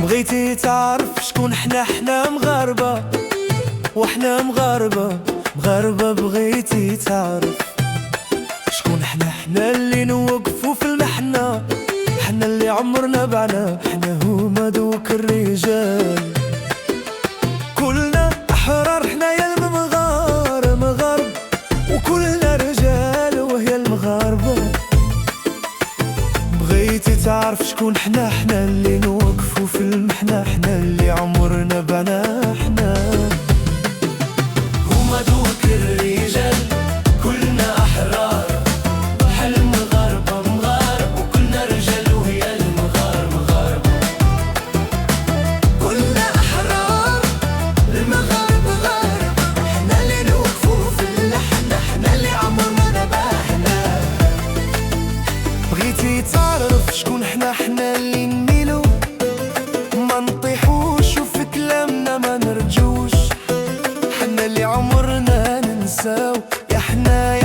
بغيتي تعرف شكون حنا مغاربة، وحنا مغاربة بغيتي تعرف شكون حنا اللي نوقفو في المحنة، حنا اللي عمرنا بعنا، حنا هما دوك الرجال. كلنا أحرار حنا يا المغارب، وكلنا رجال وهي المغاربة. بغيتي تعرف شكون حنا اللي نوقفو في المحنة، حنا اللي عمرنا بعنا، حنا هما دوك الرجال. كلنا أحرار بحال المغاربة، وكلنا رجال وهي المغاربة. كلنا أحرار المغاربة، حنا اللي نوقفو في اللحنة، حنا اللي عمرنا بعنا. بغيتي تعرف شكون حنا اللي نميلو، ما نطيحوش وفي كلامنا ما نرجوش، حنا اللي عمرنا ننساو، يا حنا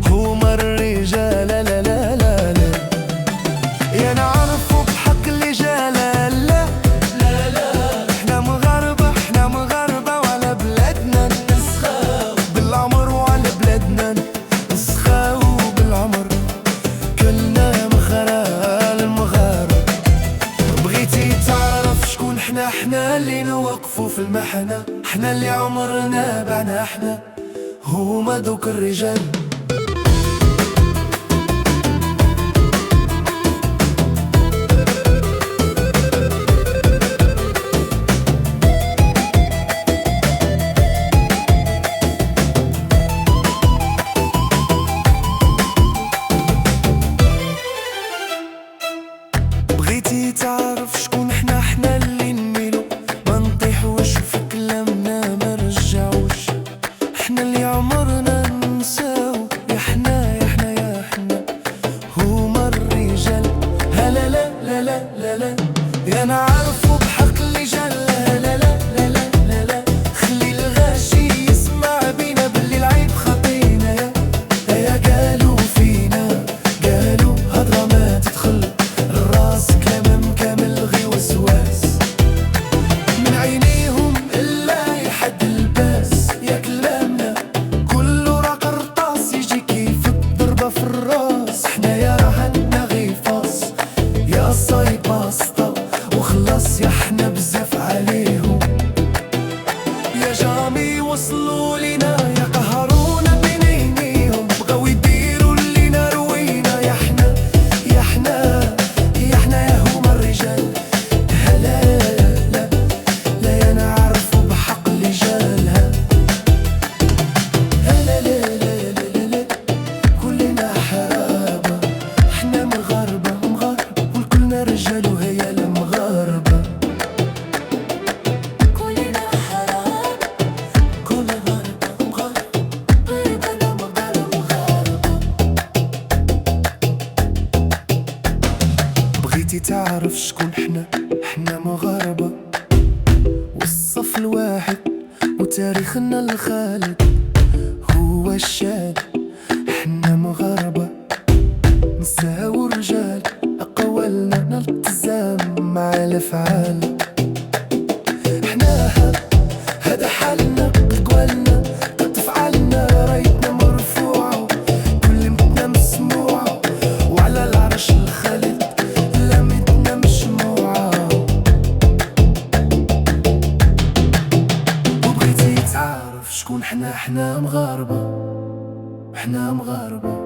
هما الرجال. لا لا لا لا لا يا نعرفو بحق الرجال. لا لا لا حنا مغاربة وعلى بلادنا نسخاو بالعمر، وعلى بلادنا نسخاو بالعمر. كلنا المغاربة. بغيتي تعرف شكون حنا اللي نوقفو في المحنة، حنا اللي عمرنا بعنا، حنا هما دوك الرجال. بغيتي تعرف شكون حنا اللي نميلو، ما نطيحوش في كلامنا ما نرجعوش، حنا اللي عمرنا ننساو، يا حنا هما الرجال. لا لا لا لا لا لا يا نعرفو بحق الرجال. لا لا لا لا لا لا خلي الغاشي يسمع بينا باللي العيب خطينا، يا قالوا فينا، قالوا هضرة ما تدخل الراس، كلامهم كامل غي وسواس، من عينيهم إلا يحد الباس. يا كلامنا كله راه قرطاس، يجي كيف الضربة في الراس، حنا يا راهنا غي فاس، يا صاي باسطة وخلاص، يا حنا بزاف عليهم، يا جامي وصلوا لينا، يا قهرونا بين عينيهم، بغاو يديروا لينا روينا، يا حنا يا هما الرجال. لا لا لا يا نعرفو بحق الرجال. لا لا لا لا كلنا حرابة، حنا مغاربة وكلنا رجال وهي المغاربة. كلنا حرابة، كلنا مغاربة. بغيتي تعرف شكون حنا مغاربة، والصف الواحد وتاريخنا الخالد هو الشاد. حنا مغاربة نساو رجال، أقوالنا نلتزم مع الأفعال، حنا هذا حالنا، أقوالنا قد فعلنا، رايتنا مرفوعة كلمتنا مسموعة، وعلى العرش الخالد لمتنا مجموعة. وبغيتي تعرف شكون حنا مغاربة، حنا مغاربة